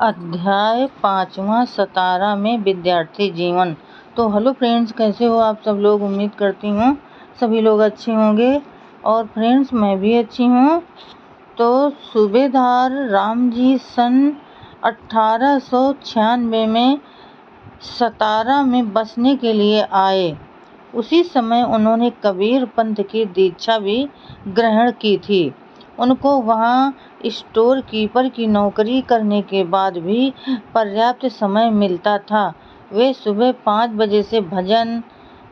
अध्याय 5वां सतारा में विद्यार्थी जीवन। तो हेलो फ्रेंड्स, कैसे हो आप सब लोग। उम्मीद करती हूँ सभी लोग अच्छे होंगे और फ्रेंड्स मैं भी अच्छी हूँ। तो सूबेदार रामजी सन 1896 में सतारा में बसने के लिए आए। उसी समय उन्होंने कबीर पंथ की दीक्षा भी ग्रहण की थी। उनको वहाँ स्टोर कीपर की नौकरी करने के बाद भी पर्याप्त समय मिलता था। वे सुबह 5 बजे से भजन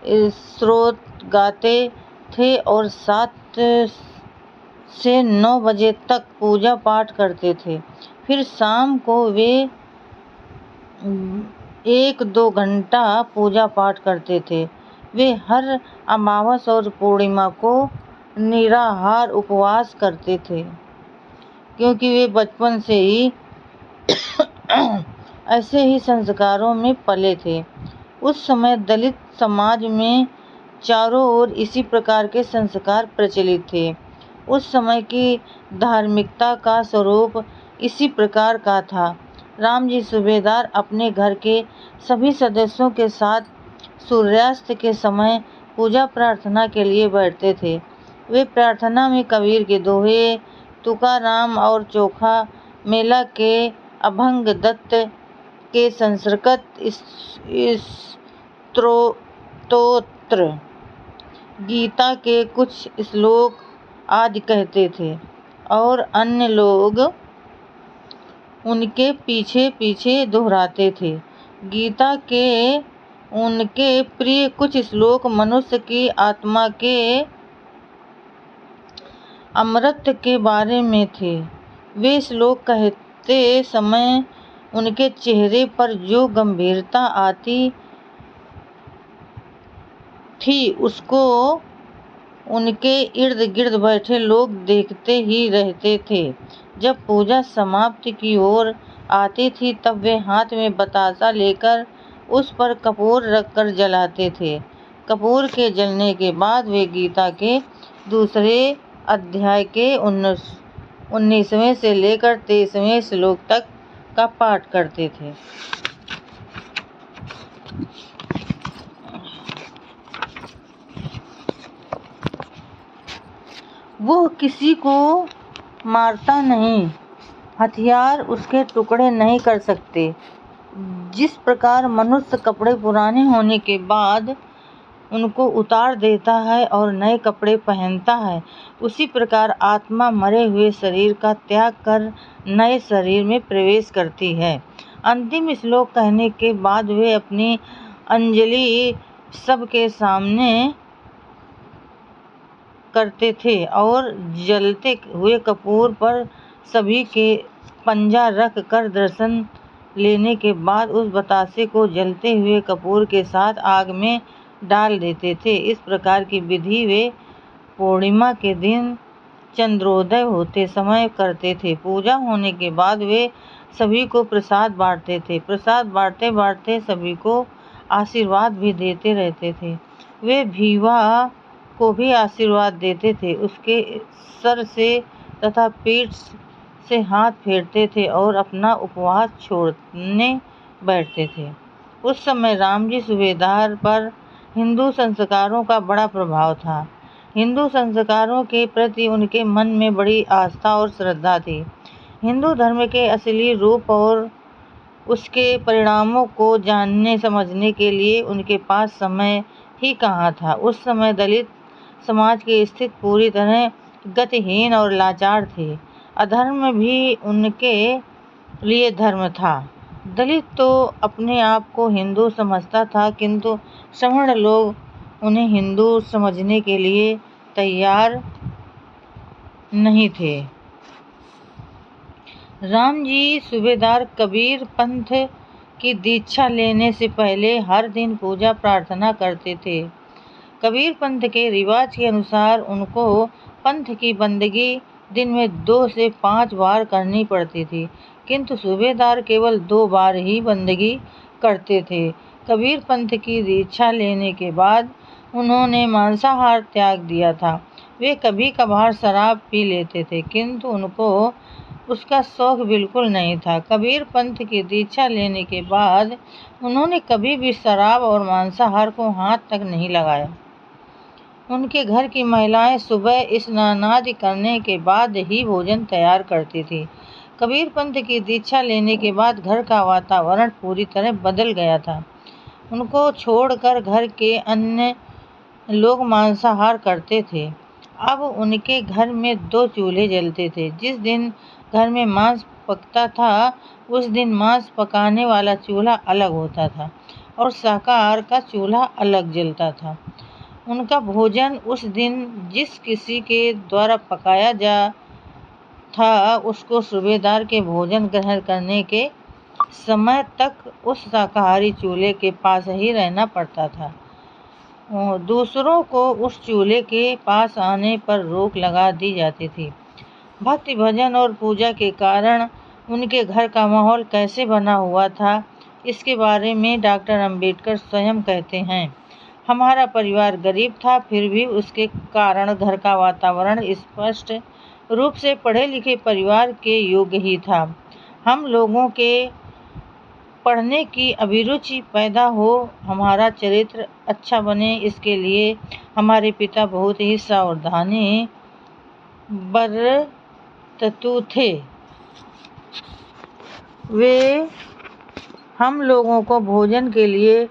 स्तोत्र गाते थे और 7 से 9 बजे तक पूजा पाठ करते थे। फिर शाम को वे 1-2 घंटा पूजा पाठ करते थे। वे हर अमावस और पूर्णिमा को निराहार उपवास करते थे, क्योंकि वे बचपन से ही ऐसे ही संस्कारों में पले थे। उस समय दलित समाज में चारों ओर इसी प्रकार के संस्कार प्रचलित थे। उस समय की धार्मिकता का स्वरूप इसी प्रकार का था। रामजी सूबेदार अपने घर के सभी सदस्यों के साथ सूर्यास्त के समय पूजा प्रार्थना के लिए बैठते थे। वे प्रार्थना में कबीर के दोहे, तुकाराम और चोखा मेला के अभंग दत्त के संस्कृत स्तोत्र, गीता के कुछ श्लोक आदि कहते थे और अन्य लोग उनके पीछे पीछे दोहराते थे। गीता के उनके प्रिय कुछ श्लोक मनुष्य की आत्मा के अमृत के बारे में थे। वे श्लोक कहते समय उनके चेहरे पर जो गंभीरता आती थी, उसको उनके इर्द गिर्द बैठे लोग देखते ही रहते थे। जब पूजा समाप्ति की ओर आती थी, तब वे हाथ में बतासा लेकर उस पर कपूर रखकर जलाते थे। कपूर के जलने के बाद वे गीता के दूसरे अध्याय के 19वें से लेकर 23वें श्लोक तक का पाठ करते थे। वो किसी को मारता नहीं, हथियार उसके टुकड़े नहीं कर सकते। जिस प्रकार मनुष्य कपड़े पुराने होने के बाद उनको उतार देता है और नए कपड़े पहनता है, उसी प्रकार आत्मा मरे हुए शरीर का त्याग कर नए शरीर में प्रवेश करती है। अंतिम श्लोक कहने के बाद वे अपनी अंजलि सबके सामने करते थे और जलते हुए कपूर पर सभी के पंजा रख कर दर्शन लेने के बाद उस बतासे को जलते हुए कपूर के साथ आग में डाल देते थे। इस प्रकार की विधि वे पूर्णिमा के दिन चंद्रोदय होते समय करते थे। पूजा होने के बाद वे सभी को प्रसाद बांटते थे। प्रसाद बांटते बांटते सभी को आशीर्वाद भी देते रहते थे। वे भीवा को भी आशीर्वाद देते थे। उसके सर से तथा पीठ से हाथ फेरते थे और अपना उपवास छोड़ने बैठते थे। उस समय रामजी सूबेदार पर हिंदू संस्कारों का बड़ा प्रभाव था। हिंदू संस्कारों के प्रति उनके मन में बड़ी आस्था और श्रद्धा थी। हिंदू धर्म के असली रूप और उसके परिणामों को जानने समझने के लिए उनके पास समय ही कहाँ था। उस समय दलित समाज की स्थिति पूरी तरह गतिहीन और लाचार थी। अधर्म भी उनके लिए धर्म था। दलित तो अपने आप को हिंदू समझता था, किंतु सवर्ण लोग उन्हें हिंदू समझने के लिए तैयार नहीं थे। रामजी सूबेदार कबीर पंथ की दीक्षा लेने से पहले हर दिन पूजा प्रार्थना करते थे। कबीर पंथ के रिवाज के अनुसार उनको पंथ की बंदगी दिन में 2 से 5 बार करनी पड़ती थी, किंतु सूबेदार केवल 2 बार ही बंदगी करते थे। कबीर पंथ की दीक्षा लेने के बाद उन्होंने मांसाहार त्याग दिया था। वे कभी कभार शराब पी लेते थे, किंतु उनको उसका शौक बिल्कुल नहीं था। कबीर पंथ की दीक्षा लेने के बाद उन्होंने कभी भी शराब और मांसाहार को हाथ तक नहीं लगाया। उनके घर की महिलाएं सुबह स्नानादि करने के बाद ही भोजन तैयार करती थी। कबीर पंथ की दीक्षा लेने के बाद घर का वातावरण पूरी तरह बदल गया था। उनको छोड़कर घर के अन्य लोग मांसाहार करते थे। अब उनके घर में 2 चूल्हे जलते थे। जिस दिन घर में मांस पकता था उस दिन मांस पकाने वाला चूल्हा अलग होता था और शाकाहार का चूल्हा अलग जलता था। उनका भोजन उस दिन जिस किसी के द्वारा पकाया जा था उसको सूबेदार के भोजन ग्रहण करने के समय तक उस शाकाहारी चूल्हे के पास ही रहना पड़ता था। दूसरों को उस चूल्हे के पास आने पर रोक लगा दी जाती थी। भक्ति भजन और पूजा के कारण उनके घर का माहौल कैसे बना हुआ था, इसके बारे में डॉक्टर अंबेडकर स्वयं कहते हैं, हमारा परिवार गरीब था, फिर भी उसके कारण घर का वातावरण स्पष्ट रूप से पढ़े लिखे परिवार के योग्य ही था। हम लोगों के पढ़ने की अभिरुचि पैदा हो, हमारा चरित्र अच्छा बने, इसके लिए हमारे पिता बहुत ही सावधानी बरतते थे। वे हम लोगों को भोजन के लिए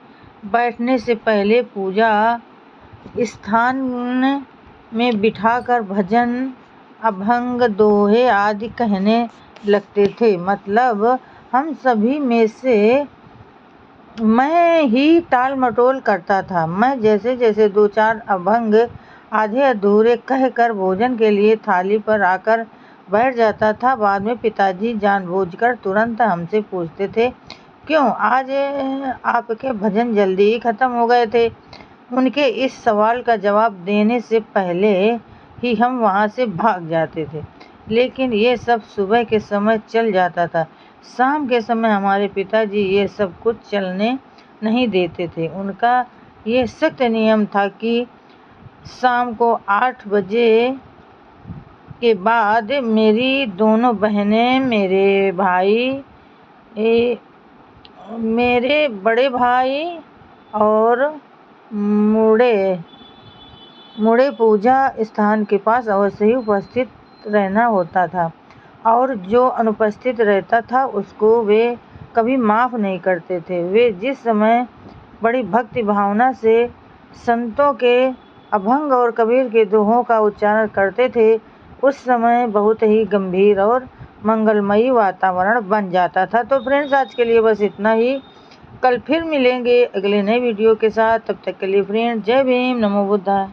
बैठने से पहले पूजा स्थान में बिठाकर भजन, अभंग, दोहे आदि कहने लगते थे। मतलब हम सभी में से मैं ही टाल मटोल करता था। मैं जैसे जैसे 2-4 अभंग आधे अधूरे कहकर भोजन के लिए थाली पर आकर बैठ जाता था, बाद में पिताजी जानबूझकर तुरंत हमसे पूछते थे, क्यों आज आपके भजन जल्दी ही खत्म हो गए थे? उनके इस सवाल का जवाब देने से पहले ही हम वहाँ से भाग जाते थे। लेकिन ये सब सुबह के समय चल जाता था। शाम के समय हमारे पिताजी ये सब कुछ चलने नहीं देते थे। उनका ये सख्त नियम था कि शाम को 8 बजे के बाद मेरी दोनों बहनें, मेरे बड़े भाई और मुड़े पूजा स्थान के पास अवश्य ही उपस्थित रहना होता था और जो अनुपस्थित रहता था उसको वे कभी माफ़ नहीं करते थे। वे जिस समय बड़ी भक्ति भावना से संतों के अभंग और कबीर के दोहों का उच्चारण करते थे, उस समय बहुत ही गंभीर और मंगलमयी वातावरण बन जाता था। तो फ्रेंड्स, आज के लिए बस इतना ही। कल फिर मिलेंगे अगले नए वीडियो के साथ। तब तक के लिए फ्रेंड्स, जय भीम, नमो बुद्धाय।